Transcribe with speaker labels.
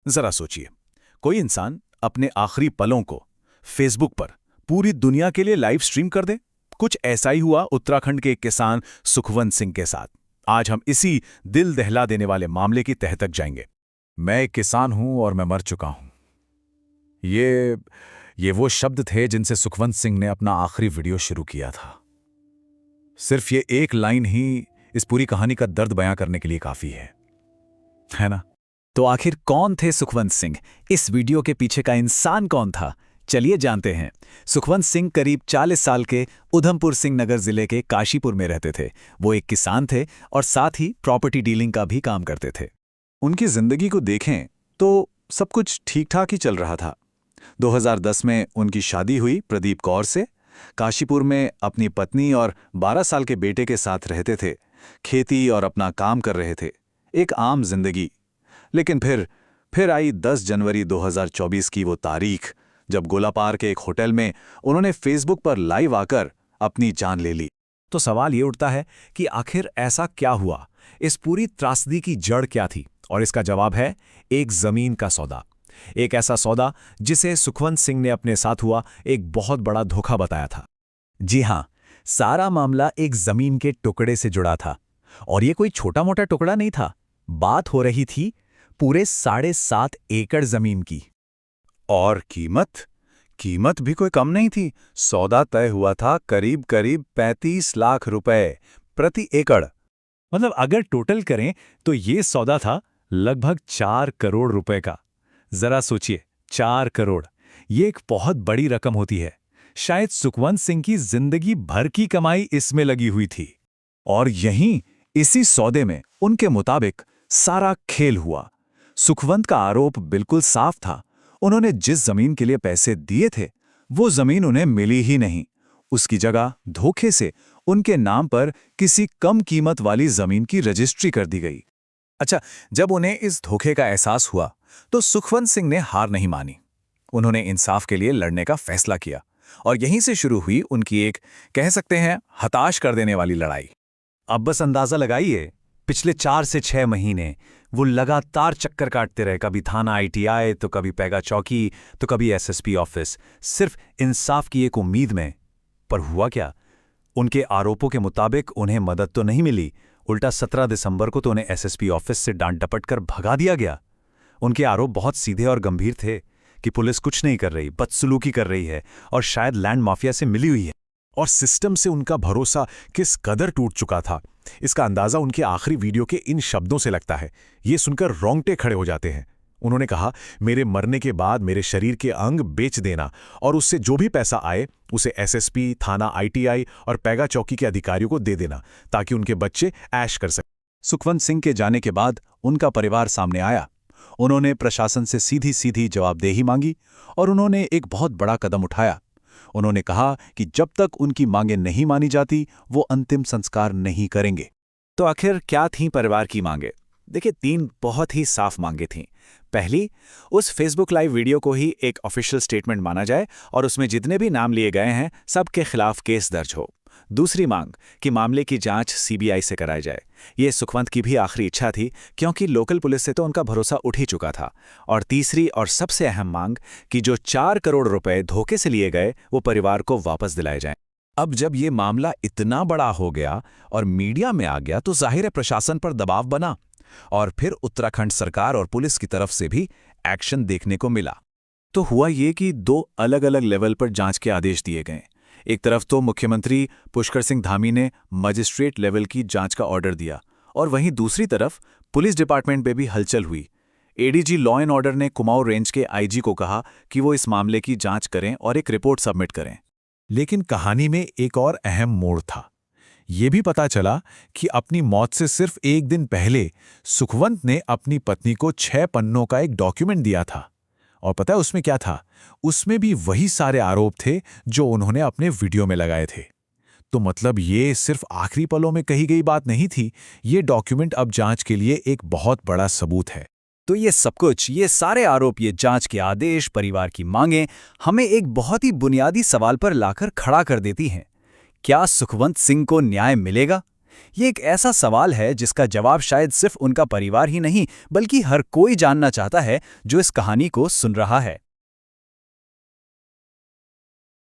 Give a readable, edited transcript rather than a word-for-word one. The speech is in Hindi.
Speaker 1: जरा सोचिए, कोई इंसान अपने आखिरी पलों को फेसबुक पर पूरी दुनिया के लिए लाइव स्ट्रीम कर दे। कुछ ऐसा ही हुआ उत्तराखंड के एक किसान सुखवंत सिंह के साथ। आज हम इसी दिल दहला देने वाले मामले की तह तक जाएंगे। मैं एक किसान हूं और मैं मर चुका हूं। ये वो शब्द थे जिनसे सुखवंत सिंह ने अपना आखिरी वीडियो शुरू किया था। सिर्फ ये एक लाइन ही इस पूरी कहानी का दर्द बयां करने के लिए काफी है ना?
Speaker 2: तो आखिर कौन थे सुखवंत सिंह? इस वीडियो के पीछे का इंसान कौन था? चलिए जानते हैं। सुखवंत सिंह करीब 40 साल के उधमपुर सिंह नगर जिले के काशीपुर में रहते थे। वो एक किसान थे और साथ ही प्रॉपर्टी डीलिंग का भी काम करते थे।
Speaker 1: उनकी जिंदगी को देखें तो सब कुछ ठीक ठाक ही चल रहा था। 2010 में उनकी शादी हुई प्रदीप कौर से। काशीपुर में अपनी पत्नी और 12 साल के बेटे के साथ रहते थे। खेती और अपना काम कर रहे थे। एक आम जिंदगी। लेकिन फिर आई 10 जनवरी 2024 की वो तारीख जब गोलापार के एक होटल में उन्होंने फेसबुक पर लाइव आकर अपनी जान ले ली।
Speaker 2: तो सवाल ये उठता है कि आखिर ऐसा क्या हुआ? इस पूरी त्रासदी की जड़ क्या थी? और इसका जवाब है एक जमीन का सौदा। एक ऐसा सौदा जिसे सुखवंत सिंह ने अपने साथ हुआ एक बहुत बड़ा धोखा बताया था। जी हां, सारा मामला एक जमीन के टुकड़े से जुड़ा था। और ये कोई छोटा मोटा टुकड़ा नहीं था। बात हो रही थी पूरे 7.5 एकड़ जमीन की।
Speaker 1: और कीमत भी कोई कम नहीं थी। सौदा तय हुआ था करीब 35 लाख रुपए प्रति एकड़।
Speaker 2: मतलब अगर टोटल करें तो ये सौदा था लगभग 4 करोड़ रुपए का। जरा सोचिए, 4 करोड़, ये एक बहुत बड़ी रकम होती है। शायद सुखवंत सिंह की जिंदगी भर की कमाई इसमें लगी हुई थी।
Speaker 1: और यहीं इसी सौदे में उनके मुताबिक सारा खेल हुआ। सुखवंत का आरोप बिल्कुल साफ था। उन्होंने जिस जमीन के लिए पैसे दिए थे वो जमीन उन्हें मिली ही नहीं। उसकी जगह धोखे से उनके नाम पर किसी कम कीमत वाली जमीन की रजिस्ट्री कर दी गई। अच्छा, जब उन्हें इस धोखे का एहसास हुआ तो सुखवंत सिंह ने हार नहीं मानी। उन्होंने इंसाफ के लिए लड़ने का फैसला किया और यहीं से शुरू हुई उनकी एक, कह सकते हैं, हताश कर देने वाली लड़ाई।
Speaker 2: अब बस अंदाजा लगाइए, पिछले 4 से 6 महीने वो लगातार चक्कर काटते रहे। कभी थाना ITI, तो कभी पैगा चौकी, तो कभी SSP ऑफिस, सिर्फ इंसाफ की एक उम्मीद में। पर हुआ क्या? उनके आरोपों के मुताबिक उन्हें मदद तो नहीं मिली, उल्टा 17 दिसंबर को तो उन्हें SSP ऑफिस से डांट डपट कर भगा दिया गया। उनके आरोप बहुत सीधे और गंभीर थे कि पुलिस कुछ नहीं कर रही, बदसलूकी कर रही है और शायद लैंड माफिया से मिली हुई है।
Speaker 1: और सिस्टम से उनका भरोसा किस कदर टूट चुका था, इसका अंदाजा उनके आखिरी वीडियो के इन शब्दों से लगता है। ये सुनकर रोंगटे खड़े हो जाते हैं। उन्होंने कहा, मेरे मरने के बाद मेरे शरीर के अंग बेच देना और उससे जो भी पैसा आए उसे SSP, थाना ITI और पैगा चौकी के अधिकारियों को दे देना ताकि उनके बच्चे ऐश कर सकें। सुखवंत सिंह के जाने के बाद उनका परिवार सामने आया। उन्होंने प्रशासन से सीधी सीधी जवाबदेही मांगी और उन्होंने एक बहुत बड़ा कदम उठाया। उन्होंने कहा कि जब तक उनकी मांगें नहीं मानी जाती वो अंतिम संस्कार नहीं करेंगे।
Speaker 2: तो आखिर क्या थीं परिवार की मांगें? देखिए, 3 बहुत ही साफ मांगें थीं। पहली, उस फेसबुक लाइव वीडियो को ही एक ऑफिशियल स्टेटमेंट माना जाए और उसमें जितने भी नाम लिए गए हैं सबके खिलाफ केस दर्ज हो। दूसरी मांग कि मामले की जांच CBI से कराई जाए। ये सुखवंत की भी आखिरी इच्छा थी क्योंकि लोकल पुलिस से तो उनका भरोसा उठ ही चुका था। और तीसरी और सबसे अहम मांग कि जो 4 करोड़ रुपए धोखे से लिए गए वो परिवार को वापस दिलाए जाएं।
Speaker 1: अब जब ये मामला इतना बड़ा हो गया और मीडिया में आ गया तो जाहिर है प्रशासन पर दबाव बना और फिर उत्तराखंड सरकार और पुलिस की तरफ से भी एक्शन देखने को मिला। तो हुआ ये कि 2 अलग-अलग लेवल पर जांच के आदेश दिए गए। एक तरफ तो मुख्यमंत्री पुष्कर सिंह धामी ने मजिस्ट्रेट लेवल की जांच का ऑर्डर दिया और वहीं दूसरी तरफ पुलिस डिपार्टमेंट में भी हलचल हुई। ADG लॉ एंड ऑर्डर ने कुमाऊं रेंज के IG को कहा कि वो इस मामले की जांच करें और एक रिपोर्ट सबमिट करें। लेकिन कहानी में एक और अहम मोड़ था। ये भी पता चला कि अपनी मौत से सिर्फ एक दिन पहले सुखवंत ने अपनी पत्नी को 6 पन्नों का एक डॉक्यूमेंट दिया था। और पता है उसमें क्या था? उसमें भी वही सारे आरोप थे जो उन्होंने अपने वीडियो में लगाए थे। तो मतलब ये सिर्फ आखिरी पलों में कही गई बात नहीं थी। ये डॉक्यूमेंट अब जांच के लिए एक बहुत बड़ा सबूत है।
Speaker 2: तो ये सब कुछ, ये सारे आरोप, ये जांच के आदेश, परिवार की मांगें हमें एक बहुत ही बुनियादी सवाल पर लाकर खड़ा कर देती हैं। क्या सुखवंत सिंह को न्याय मिलेगा? ये एक ऐसा सवाल है जिसका जवाब शायद सिर्फ उनका परिवार ही नहीं बल्कि हर कोई जानना चाहता है जो इस कहानी को सुन रहा है।